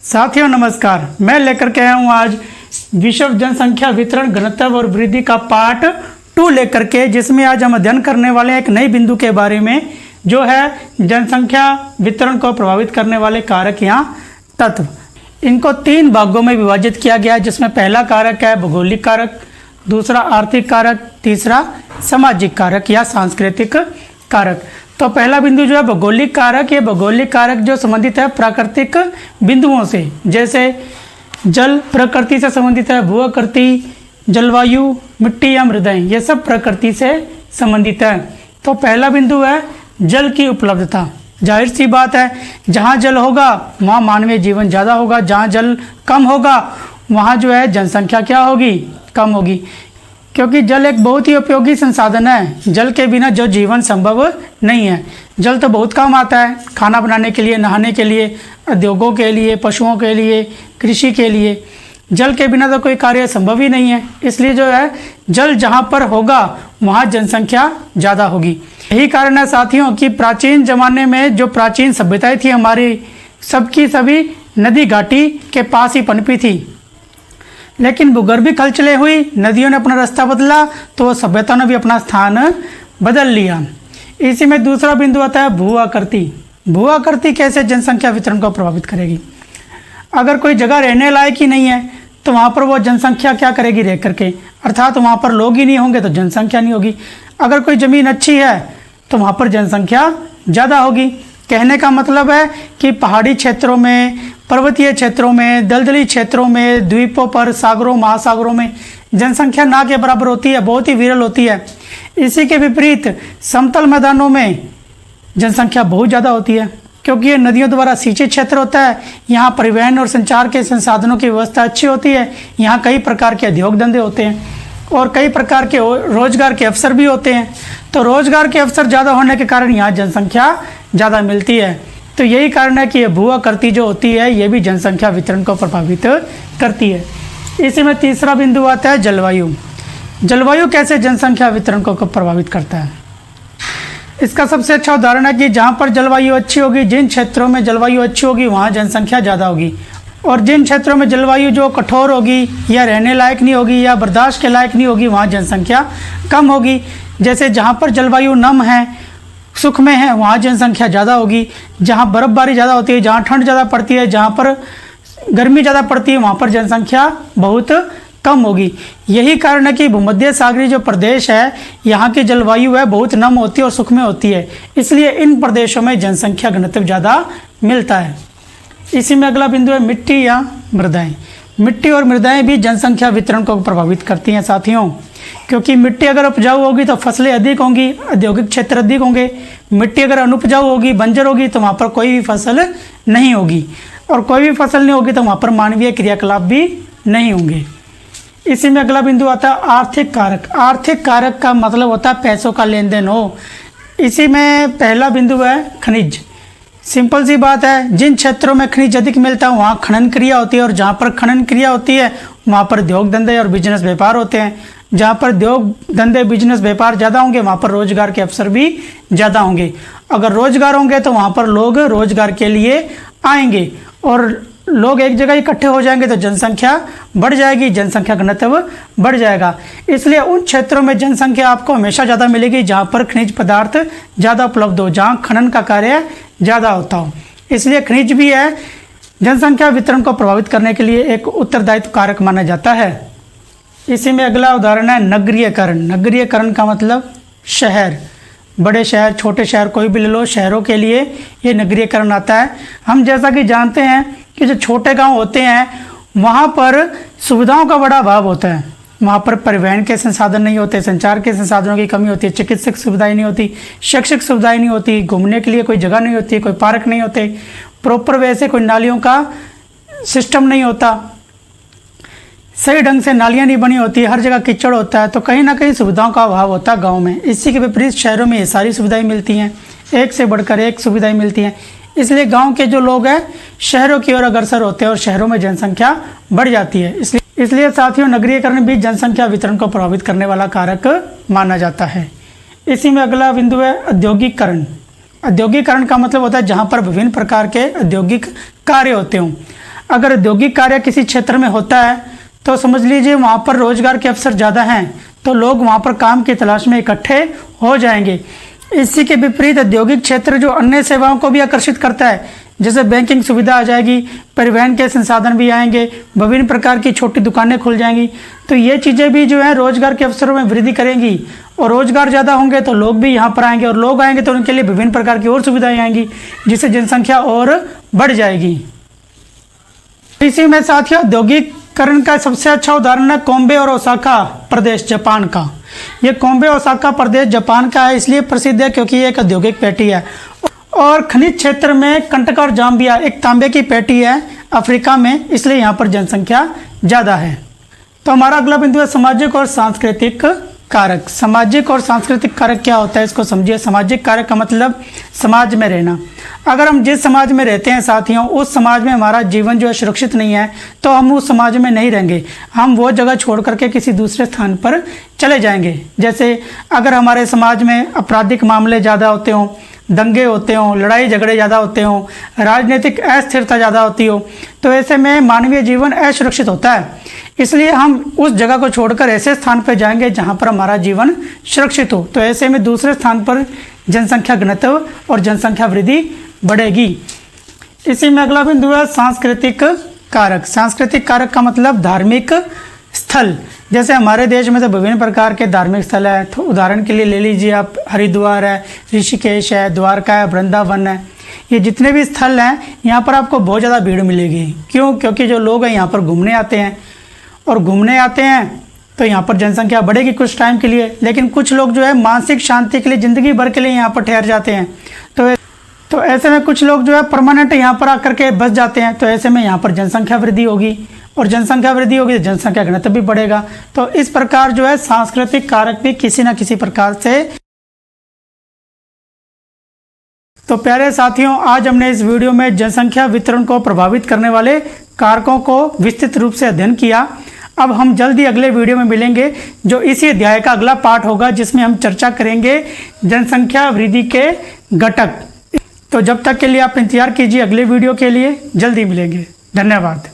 साथियों नमस्कार, मैं लेकर के आया हूँ आज विश्व जनसंख्या वितरण घनत्व और वृद्धि का पार्ट 2 लेकर के, जिसमें आज हम अध्ययन करने वाले हैं एक नई बिंदु के बारे में, जो है जनसंख्या वितरण को प्रभावित करने वाले कारक या तत्व। इनको 3 भागों में विभाजित किया गया है, जिसमें पहला कारक है भौगोलिक कारक, दूसरा आर्थिक कारक, तीसरा सामाजिक कारक या सांस्कृतिक कारक। तो पहला बिंदु जो है भौगोलिक कारक, ये भौगोलिक कारक जो संबंधित है प्राकृतिक बिंदुओं से, जैसे जल प्रकृति से संबंधित है, भू आकृति, जलवायु, मिट्टी या मृदाएं, ये सब प्रकृति से संबंधित है। तो पहला बिंदु है जल की उपलब्धता। जाहिर सी बात है, जहाँ जल होगा वहाँ मानवीय जीवन ज़्यादा होगा, जहाँ जल कम होगा वहाँ जो है जनसंख्या क्या होगी, कम होगी, क्योंकि जल एक बहुत ही उपयोगी संसाधन है। जल के बिना जो जीवन संभव नहीं है। जल तो बहुत काम आता है, खाना बनाने के लिए, नहाने के लिए, उद्योगों के लिए, पशुओं के लिए, कृषि के लिए। जल के बिना तो कोई कार्य संभव ही नहीं है। इसलिए जो है जल जहाँ पर होगा वहाँ जनसंख्या ज़्यादा होगी। यही कारण है साथियों कि प्राचीन ज़माने में जो प्राचीन सभ्यताएँ थी हमारी, सबकी सभी नदी घाटी के पास ही पनपी थी। लेकिन भूगर्भिक हलचलें हुई, नदियों ने अपना रास्ता बदला, तो सभ्यता ने भी अपना स्थान बदल लिया। इसी में दूसरा बिंदु आता है भू आकृति। भू आकृति कैसे जनसंख्या वितरण को प्रभावित करेगी। अगर कोई जगह रहने लायक ही नहीं है तो वहाँ पर वो जनसंख्या क्या करेगी रह करके, अर्थात वहाँ पर लोग ही नहीं होंगे तो जनसंख्या नहीं होगी। अगर कोई ज़मीन अच्छी है तो वहाँ पर जनसंख्या ज़्यादा होगी। कहने का मतलब है कि पहाड़ी क्षेत्रों में, पर्वतीय क्षेत्रों में, दलदली क्षेत्रों में, द्वीपों पर, सागरों, महासागरों में जनसंख्या ना के बराबर होती है, बहुत ही विरल होती है। इसी के विपरीत समतल मैदानों में जनसंख्या बहुत ज़्यादा होती है, क्योंकि ये नदियों द्वारा सिंचित क्षेत्र होता है। यहाँ परिवहन और संचार के संसाधनों की व्यवस्था अच्छी होती है। यहाँ कई प्रकार के उद्योग धंधे होते हैं और कई प्रकार के रोजगार के अवसर भी होते हैं। तो रोजगार के अवसर ज़्यादा होने के कारण यहाँ जनसंख्या ज़्यादा मिलती है। तो यही कारण है कि ये भू आकृति जो होती है ये भी जनसंख्या वितरण को प्रभावित करती है। इसी में तीसरा बिंदु आता है जलवायु। जलवायु कैसे जनसंख्या वितरण को प्रभावित करता है। इसका सबसे अच्छा उदाहरण है कि जहाँ पर जलवायु अच्छी होगी, जिन क्षेत्रों में जलवायु अच्छी होगी वहाँ जनसंख्या ज़्यादा होगी, और जिन क्षेत्रों में जलवायु जो कठोर होगी या रहने लायक नहीं होगी या बर्दाश्त के लायक नहीं होगी वहाँ जनसंख्या कम होगी। जैसे जहाँ पर जलवायु नम है, सुख में है, वहाँ जनसंख्या ज़्यादा होगी। जहाँ बर्फ़बारी ज़्यादा होती है, जहाँ ठंड ज़्यादा पड़ती है, जहाँ पर गर्मी ज़्यादा पड़ती है, वहाँ पर जनसंख्या बहुत कम होगी। यही कारण है कि भूमध्य सागरीय जो प्रदेश है यहाँ की जलवायु है बहुत नम होती है और सुख में होती है, इसलिए इन प्रदेशों में जनसंख्या घनत्व ज़्यादा मिलता है। इसी में अगला बिंदु है मिट्टी या मृदाएँ। मिट्टी और मृदाएँ भी जनसंख्या वितरण को प्रभावित करती हैं साथियों, क्योंकि मिट्टी अगर उपजाऊ होगी तो फसलें अधिक होंगी, औद्योगिक क्षेत्र अधिक होंगे। मिट्टी अगर अनुपजाऊ होगी, बंजर होगी, तो वहाँ पर कोई भी फसल नहीं होगी, और कोई भी फसल नहीं होगी तो वहाँ पर मानवीय क्रियाकलाप भी नहीं होंगे। इसी में अगला बिंदु आता है आर्थिक कारक। आर्थिक कारक का मतलब होता है पैसों का लेन देन हो। इसी में पहला बिंदु है खनिज। सिंपल सी बात है, जिन क्षेत्रों में खनिज अधिक मिलता है वहाँ खनन क्रिया होती है, और जहाँ पर खनन क्रिया होती है वहाँ पर उद्योग धंधे और बिजनेस व्यापार होते हैं। जहाँ पर उद्योग धंधे बिजनेस व्यापार ज़्यादा होंगे वहाँ पर रोजगार के अवसर भी ज़्यादा होंगे। अगर रोजगार होंगे तो वहाँ पर लोग रोजगार के लिए आएंगे, और लोग एक जगह इकट्ठे हो जाएंगे तो जनसंख्या बढ़ जाएगी, जनसंख्या घनत्व बढ़ जाएगा। इसलिए उन क्षेत्रों में जनसंख्या आपको हमेशा ज़्यादा मिलेगी जहाँ पर खनिज पदार्थ ज़्यादा उपलब्ध हो, जहाँ खनन का कार्य ज़्यादा होता हो। इसलिए खनिज भी है जनसंख्या वितरण को प्रभावित करने के लिए एक उत्तरदायित्व कारक माना जाता है। इसी में अगला उदाहरण है नगरीयकरण। नगरीयकरण का मतलब शहर, बड़े शहर, छोटे शहर कोई भी ले लो, शहरों के लिए ये नगरीयकरण आता है। हम जैसा कि जानते हैं कि जो छोटे गांव होते हैं वहाँ पर सुविधाओं का बड़ा अभाव होता है। वहाँ पर परिवहन के संसाधन नहीं होते, संचार के संसाधनों की कमी होती है, चिकित्सक सुविधाएं नहीं होती, शैक्षिक सुविधाएं नहीं होती, घूमने के लिए कोई जगह नहीं होती, कोई पार्क नहीं होते, प्रॉपर वैसे कोई नालियों का सिस्टम नहीं होता, सही ढंग से नालियाँ नहीं बनी होती, हर जगह कीचड़ होता है। तो कहीं ना कहीं सुविधाओं का अभाव होता है गाँव में। इसी के विपरीत शहरों में ये सारी सुविधाएँ मिलती हैं, एक से बढ़कर एक सुविधाएँ मिलती हैं। इसलिए गांव के जो लोग हैं शहरों की ओर अग्रसर होते हैं और शहरों में जनसंख्या बढ़ जाती है। इसलिए साथियों नगरीयकरण भी जनसंख्या वितरण को प्रभावित करने वाला कारक माना जाता है। इसी में अगला बिंदु है औद्योगिकरण। औद्योगिकरण का मतलब होता है जहाँ पर विभिन्न प्रकार के औद्योगिक कार्य होते हों। अगर औद्योगिक कार्य किसी क्षेत्र में होता है तो समझ लीजिए वहाँ पर रोजगार के अवसर ज़्यादा हैं, तो लोग वहाँ पर काम की तलाश में इकट्ठे हो जाएंगे। इसी के विपरीत औद्योगिक क्षेत्र जो अन्य सेवाओं को भी आकर्षित करता है, जैसे बैंकिंग सुविधा आ जाएगी, परिवहन के संसाधन भी आएंगे, विभिन्न प्रकार की छोटी दुकानें खुल जाएंगी, तो ये चीज़ें भी जो है रोजगार के अवसरों में वृद्धि करेंगी। और रोजगार ज़्यादा होंगे तो लोग भी यहाँ पर आएंगे, और लोग आएंगे तो उनके लिए विभिन्न प्रकार की और सुविधाएं आएंगी, जिससे जनसंख्या और बढ़ जाएगी। इसी में साथियों औद्योगिकरण का सबसे अच्छा उदाहरण है कोम्बे और ओसाका प्रदेश जापान का। ये कोम्बे ओसाका प्रदेश जापान का है, इसलिए प्रसिद्ध है क्योंकि ये एक औद्योगिक पेटी है। और खनिज क्षेत्र में कंटका और जाम्बिया एक तांबे की पेटी है अफ्रीका में, इसलिए यहाँ पर जनसंख्या ज़्यादा है। तो हमारा अगला बिंदु है सामाजिक और सांस्कृतिक कारक। सामाजिक और सांस्कृतिक कारक क्या होता है, इसको समझिए। सामाजिक कारक का मतलब समाज में रहना। अगर हम जिस समाज में रहते हैं साथियों, उस समाज में हमारा जीवन जो है सुरक्षित नहीं है, तो हम उस समाज में नहीं रहेंगे, हम वो जगह छोड़ करके किसी दूसरे स्थान पर चले जाएंगे। जैसे अगर हमारे समाज में आपराधिक मामले ज़्यादा होते हों, दंगे होते हों, लड़ाई झगड़े ज़्यादा होते हों, राजनीतिक अस्थिरता ज़्यादा होती हो, तो ऐसे में मानवीय जीवन असुरक्षित होता है। इसलिए हम उस जगह को छोड़कर ऐसे स्थान पर जाएंगे जहां पर हमारा जीवन सुरक्षित हो। तो ऐसे में दूसरे स्थान पर जनसंख्या घनत्व और जनसंख्या वृद्धि बढ़ेगी। इसी में अगला बिंदु है सांस्कृतिक कारक। सांस्कृतिक कारक का मतलब धार्मिक स्थल। जैसे हमारे देश में तो विभिन्न प्रकार के धार्मिक स्थल है, तो उदाहरण के लिए ले लीजिए आप, हरिद्वार है, ऋषिकेश है, द्वारका है, वृंदावन है। ये जितने भी स्थल हैं यहाँ पर आपको बहुत ज़्यादा भीड़ मिलेगी। क्यों? क्योंकि जो लोग हैं यहाँ पर घूमने आते हैं, और घूमने आते हैं तो यहाँ पर जनसंख्या बढ़ेगी कुछ टाइम के लिए। लेकिन कुछ लोग जो है मानसिक शांति के लिए, ज़िंदगी भर के लिए यहाँ पर ठहर जाते हैं। तो ऐसे में कुछ लोग जो है परमानेंट यहाँ पर आकर के बस जाते हैं। तो ऐसे में यहाँ पर जनसंख्या वृद्धि होगी, और जनसंख्या वृद्धि होगी तो जनसंख्या घनत्व भी बढ़ेगा। तो इस प्रकार जो है सांस्कृतिक कारक भी किसी न किसी प्रकार से। तो प्यारे साथियों, आज हमने इस वीडियो में जनसंख्या वितरण को प्रभावित करने वाले कारकों को विस्तृत रूप से अध्ययन किया। अब हम जल्दी अगले वीडियो में मिलेंगे, जो इसी अध्याय का अगला पार्ट होगा, जिसमें हम चर्चा करेंगे जनसंख्या वृद्धि के घटक। तो जब तक के लिए आप इंतजार कीजिए अगले वीडियो के लिए। जल्दी मिलेंगे। धन्यवाद।